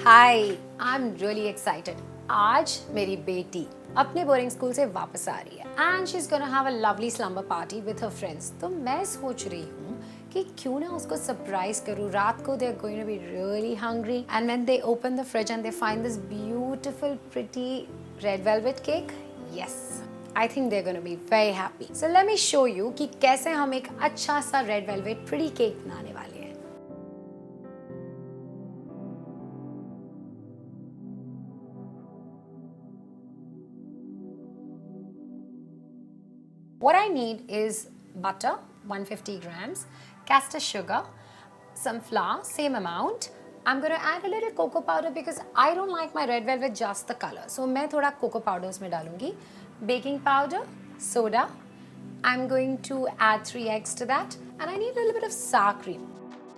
Hi, I'm really excited. आज मेरी बेटी अपने बोर्डिंग स्कूल से वापस आ रही है and she's gonna have a lovely slumber party with her friends. तो मैं सोच रही हूँ कि क्यों ना उसको सरप्राइज करूँ. रात को they're going to be really hungry and when they open the fridge and they find this beautiful pretty red velvet cake, yes, I think they're going to be very happy. So let me show you कि कैसे हम एक अच्छा सा red velvet pretty cake बनाने वाले हैं. What I need is butter, 150 grams, castor sugar, some flour, same amount. I'm going to add a little cocoa powder because I don't like my red velvet just the color. So मैं थोड़ा cocoa powder उसमें डालूंगी. Baking powder, soda. I'm going to add 3 eggs to that. And I need a little bit of sour cream.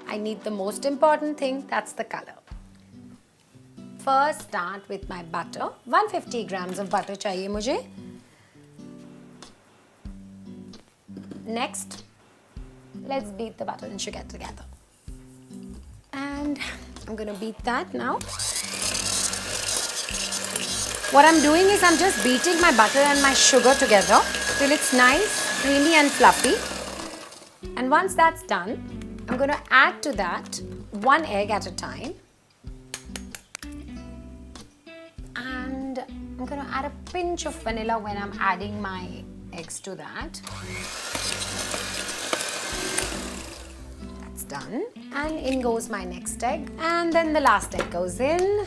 I need the most important thing, that's the color. First start with my butter. 150 grams of butter चाहिए मुझे. Next, let's beat the butter and sugar together. And I'm going to beat that now. What I'm doing is I'm just beating my butter and my sugar together till it's nice, creamy and fluffy. And once that's done, I'm going to add to that 1 egg at a time. And I'm going to add a pinch of vanilla when I'm adding my eggs to that. That's done. And in goes my next egg. And then the last egg goes in.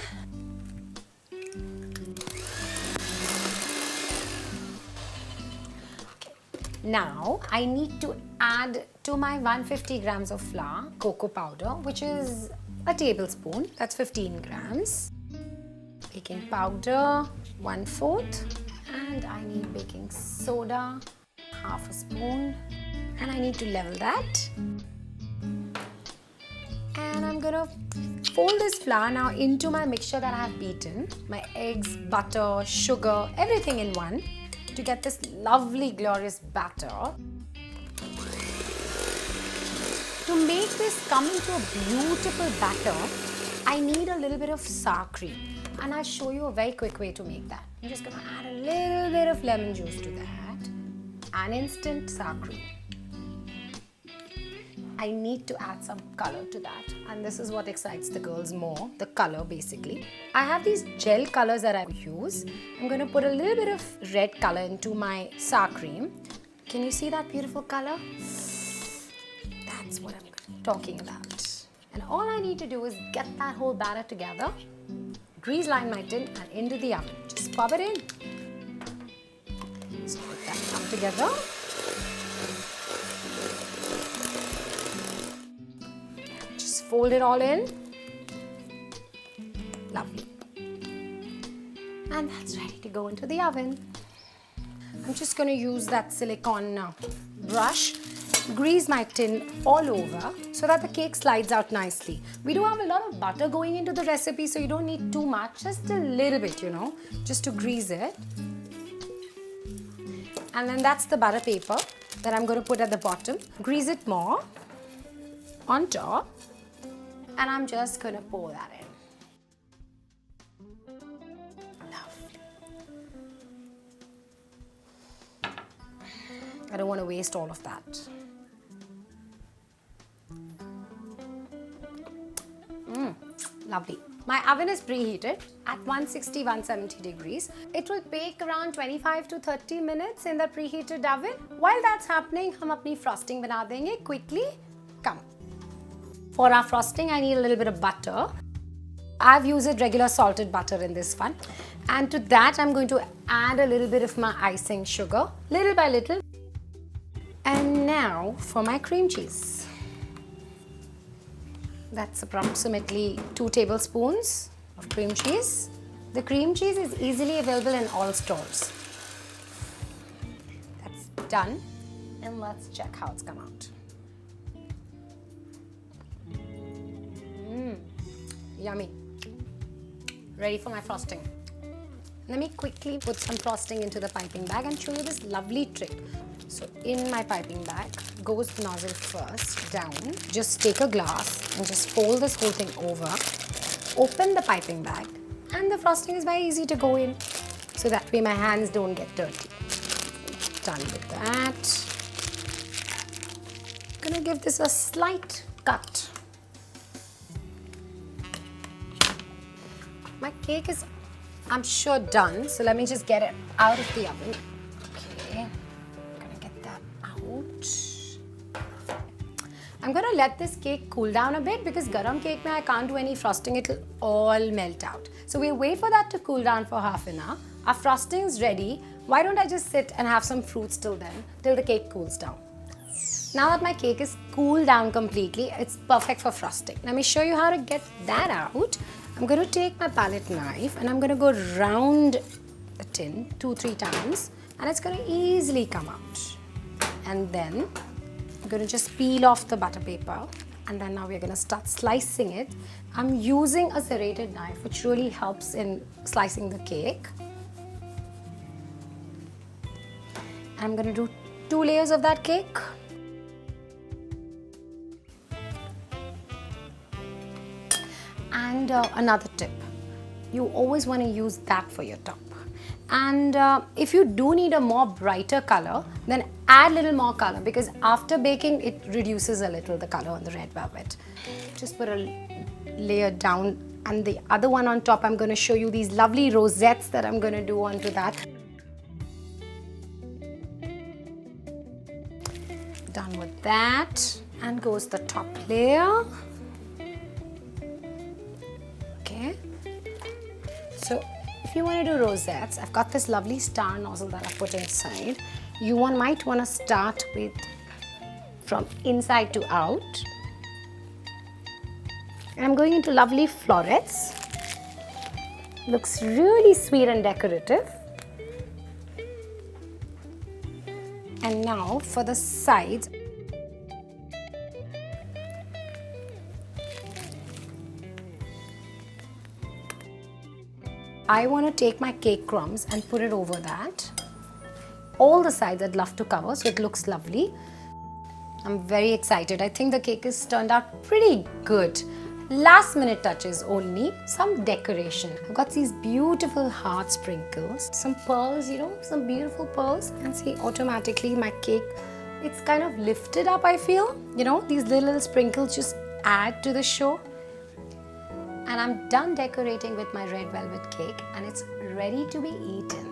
Okay. Now I need to add to my 150 grams of flour, cocoa powder, which is a tablespoon. That's 15 grams. Baking powder, 1/4. And I need baking soda, 1/2 spoon, and I need to level that. And I'm gonna fold this flour now into my mixture that I have beaten, my eggs, butter, sugar, everything in one to get this lovely glorious batter. To make this come into a beautiful batter, I need a little bit of sour cream. And I'll show you a very quick way to make that. I'm just going to add a little bit of lemon juice to that and instant sour cream. I need to add some color to that, and this is what excites the girls more, the color basically. I have these gel colors that I use. I'm going to put a little bit of red color into my sour cream. Can you see that beautiful color? That's what I'm talking about. And all I need to do is get that whole batter together. Grease line my tin and into the oven. Just pop it in. So let that come together. Just fold it all in. Lovely. And that's ready to go into the oven. I'm just going to use that silicone brush. Grease my tin all over so that the cake slides out nicely. We do have a lot of butter going into the recipe, so you don't need too much, just a little bit, you know, just to grease it. And then that's the butter paper that I'm going to put at the bottom. Grease it more on top, and I'm just going to pour that in. Lovely. I don't want to waste all of that. Lovely. My oven is preheated at 160-170 degrees. It will bake around 25 to 30 minutes in the preheated oven. While that's happening, हम अपनी frosting बना देंगे quickly. Come. For our frosting, I need a little bit of butter. I've used regular salted butter in this one. And to that, I'm going to add a little bit of my icing sugar, little by little. And now for my cream cheese. That's approximately 2 tablespoons of cream cheese. The cream cheese is easily available in all stores. That's done. And let's check how it's come out. Yummy. Ready for my frosting. Let me quickly put some frosting into the piping bag and show you this lovely trick. So in my piping bag goes the nozzle first down. Just take a glass and just fold this whole thing over open the piping bag and the frosting is very easy to go in. So that way my hands don't get dirty. Done with that. I'm gonna give this a slight cut. My cake is, I'm sure, done. So let me just get it out of the oven. Okay, I'm gonna get that out. I'm gonna let this cake cool down a bit because garam cake mein I can't do any frosting, it'll all melt out. So we'll wait for that to cool down for half an hour. Our frosting is ready. Why don't I just sit and have some fruits till then, till the cake cools down. Now that my cake is cooled down completely, it's perfect for frosting. Let me show you how to get that out. I'm going to take my palette knife and I'm going to go round the tin 2-3 times and it's going to easily come out. And then I'm going to just peel off the butter paper and then now we're going to start slicing it. I'm using a serrated knife which really helps in slicing the cake. I'm going to do 2 layers of that cake. And another tip, you always want to use that for your top. And if you do need a more brighter color, then add a little more color because after baking it reduces a little the color on the red velvet. Just put a layer down and the other one on top. I'm going to show you these lovely rosettes that I'm going to do onto that. Done with that, and goes the top layer. Okay, so if you want to do rosettes, I've got this lovely star nozzle that I put inside. You might want to start with from inside to out. And I'm going into lovely florets. Looks really sweet and decorative. And now for the sides. I want to take my cake crumbs and put it over that. All the sides I'd love to cover so it looks lovely. I'm very excited. I think the cake has turned out pretty good. Last minute touches only, some decoration. I've got these beautiful heart sprinkles, some pearls, some beautiful pearls. And see, automatically my cake, it's kind of lifted up, I feel. These little sprinkles just add to the show. And I'm done decorating with my red velvet cake and it's ready to be eaten.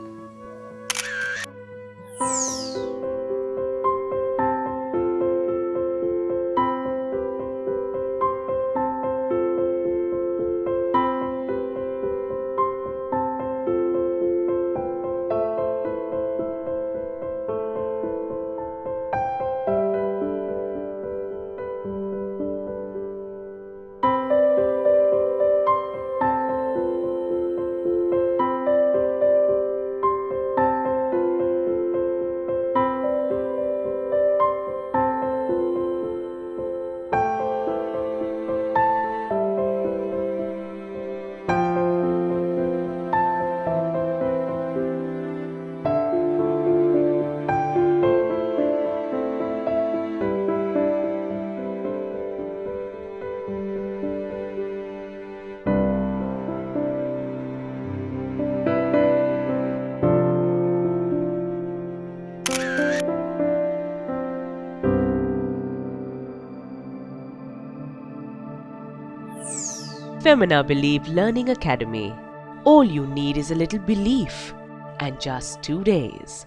Femina Believe Learning Academy. All you need is a little belief and just 2 days.